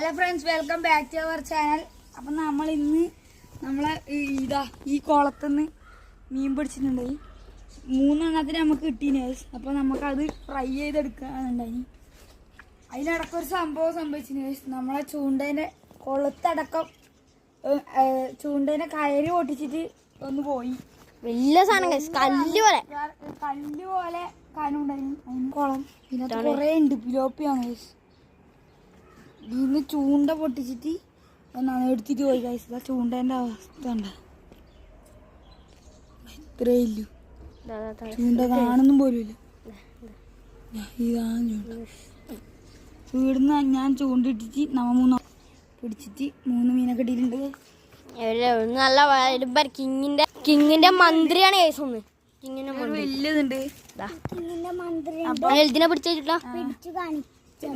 Hello friends, welcome back to our channel. അപ്പം നമ്മൾ ഇന്ന് ഈ കുളത്തുനിന്ന് മീൻ പിടിച്ചിട്ടുണ്ടായി. 3 എണ്ണത്തിന് നമുക്ക് കിട്ടീന്. അപ്പോൾ നമുക്കത് ഫ്രൈ ചെയ്തെടുക്കാനുണ്ടായി. അതിനിടയ്ക്കൊരു സംഭവം സംഭവിച്ചിന്. നമ്മളെ ചൂണ്ടേൻ്റെ കൊളുത്തടക്കം ചൂണ്ടേൻ്റെ കയറി പൊട്ടിച്ചിട്ട് ഒന്ന് പോയി. വലിയ സാധനം കല്ല് പോലെ കാനുണ്ടായി. അതിന് കുളം പിന്നെ കുറേ ഉണ്ട്. പിലോപ്പിയാണ്. ഇതിന്ന് ചൂണ്ട പൊട്ടിച്ചിട്ട് ഒന്നാണ് എടുത്തിട്ട് പോയി. കഴിച്ചത് ചൂണ്ടേൻ്റെ അവസ്ഥ ഉണ്ട്. ഇത്രേ ഇല്ലു. ചൂണ്ട കാണുന്നും പോലും ഇല്ല. ഇതാണ് ചൂണ്ട. ഇവിടുന്ന് ഞാൻ ചൂണ്ടിട്ടിട്ട് പിടിച്ചിട്ട് 3 മീനെ കിട്ടിയിട്ടുണ്ട്. നല്ല കിങ്ങിന്റെ മന്ത്രിയാണ് കേസൊന്ന്. വലിയതുണ്ട്. ഇതിനെ പിടിച്ചിട്ടില്ല.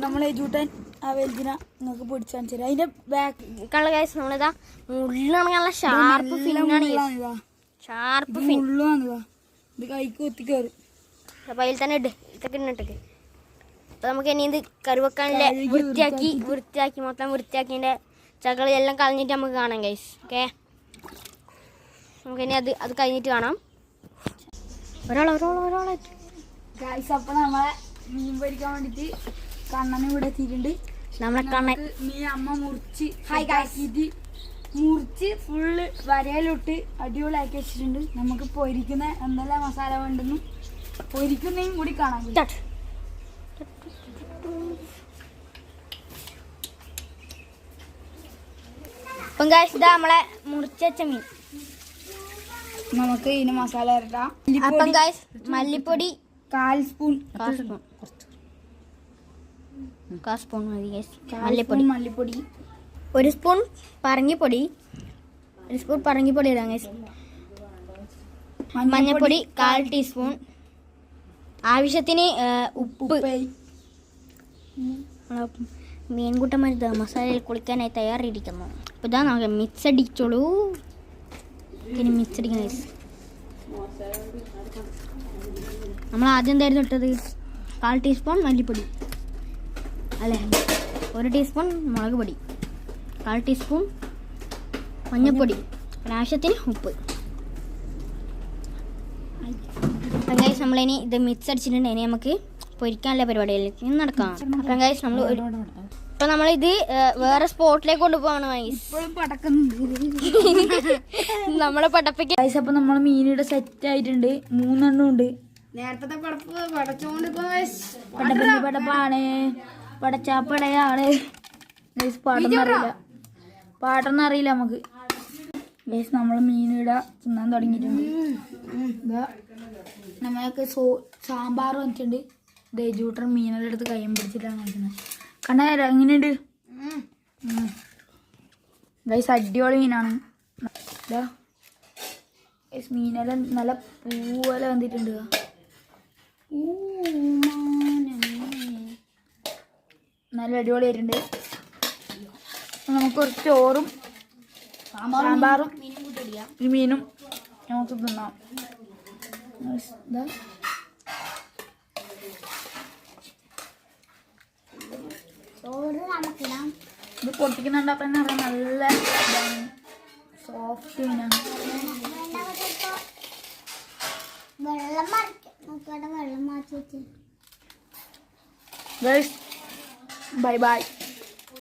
നമ്മളെ ചൂട്ടൻ ആ വലുതിനെ നിങ്ങൾക്ക് പിടിച്ചു കാണിച്ചു തരാം. അതിന്റെ ബാക്ക് കേസ് നമ്മളിതാ മുള്ളാണെങ്കിൽ നല്ല ഷാർപ്പ് ഫിന്നാണ്. ഷാർപ്പ് മുള്ളാണ്. ഇത് കൈക്ക് കുത്തി കയറും. അപ്പൊ അതിൽ തന്നെ ഇതൊക്കെ ഇട്ടിട്ട് അപ്പൊ നമുക്ക് ഇനി ഇത് കറിവെക്കാനുള്ള വൃത്തിയാക്കി മൊത്തം വൃത്തിയാക്കിന്റെ ചകളി എല്ലാം കളഞ്ഞിട്ട് നമുക്ക് കാണാം ഗൈസ്. ഓക്കെ, നമുക്ക് ഇനി അത് കഴിഞ്ഞിട്ട് കാണാം. ഒരാളെ ഗൈസ്, അപ്പൊ നമ്മളെ മീൻ പൊരിക്കാൻ വേണ്ടിട്ട് കണ്ണനും ഇവിടെ എത്തിയിട്ടുണ്ട്. നമ്മളെ കണ്ണൻ മീൻ അമ്മ മുറിച്ച് ഫുള്ള് വരയിലിട്ട് അടിപൊളിയാക്കി വെച്ചിട്ടുണ്ട്. നമുക്ക് പൊരിക്കുന്ന എന്തെല്ലാം മസാല വേണ്ടെന്നും പൊരിക്കുന്നതും കൂടി കാണാൻ പറ്റും. അപ്പം ഗൈസ്, ഇതാ നമ്മളെ മുറിച്ച് വെച്ച മീൻ. നമുക്ക് ഇതിന് മസാല ഇരട്ടാം. അപ്പം ഗൈസ്, മല്ലിപ്പൊടി 1/4 സ്പൂൺ മതി ഗൈസ്. മല്ലിപ്പൊടി 1 സ്പൂൺ പറങ്ങിപ്പൊടി ഇടാം ഗൈസ്. മഞ്ഞൾപ്പൊടി 1/4 ടീസ്പൂൺ. ആവശ്യത്തിന് ഉപ്പ്. മീൻകൂട്ടന്മാർ മസാലയിൽ കുളിക്കാനായി തയ്യാറിയിരിക്കുന്നു. അപ്പോൾ ഇതാ നമുക്ക് മിക്സ് അടിച്ചോളൂ. ഇനി മിക്സ് അടിക്കണം ഗൈസ്. നമ്മൾ ആദ്യം എന്തായിരുന്നു ഇട്ടത്? 1/4 ടീസ്പൂൺ മല്ലിപ്പൊടി അല്ലേ, 1 ടീസ്പൂൺ മുളക് പൊടി, 1/4 ടീസ്പൂൺ മഞ്ഞൾപ്പൊടി, ആവശ്യത്തിന് ഉപ്പ്. അപ്പം ഗൈസ്, നമ്മളിനി ഇത് മിക്സ് അടിച്ചിട്ടുണ്ട്. ഇനി നമുക്ക് പൊരിക്കാനുള്ള പരിപാടിയിലേക്ക് നടക്കാം. അപ്പം ഗൈസ്, നമ്മളിത് വേറെ സ്പോട്ടിലേക്ക് കൊണ്ടുപോവാണ് ഗൈസ്. നമ്മളെ പടപ്പിക്ക് ഗൈസ്. അപ്പം നമ്മൾ മീനിയുടെ സെറ്റ് ആയിട്ടുണ്ട്. 3 എണ്ണം ഉണ്ട്. നേരത്തെ പടപ്പാണ്, പടച്ചാപ്പടയാണ്. പാട്ടൊന്നും അറിയില്ല നമുക്ക്. ഗൈസ്, നമ്മൾ മീനിട തിന്നാൻ തുടങ്ങിയിട്ടുണ്ട്. നമ്മളൊക്കെ സാമ്പാർ വന്നിട്ടുണ്ട്. ജൂട്ടർ മീനെല്ലാം എടുത്ത് കയ്യും പിടിച്ചിട്ടാണ് കഴിക്കുന്നത്. കണ്ടാ എങ്ങനെയുണ്ട് ഗൈസ്? അടിപൊളി മീനാണ്. മീനെല്ലാം നല്ല പൂവെല്ലാം വന്നിട്ടുണ്ട്. നല്ല അടിപൊളിയായിട്ടുണ്ട്. നമുക്ക് കുറച്ച് ചോറും സാമ്പാറും ഈ മീനും നമുക്ക് തിന്നാം. ഇത് പൊട്ടിക്കുന്നുണ്ടപ്പോൾ തന്നെ അറിയാം, നല്ല സോഫ്റ്റ് മീനാണ്. Guys, bye bye.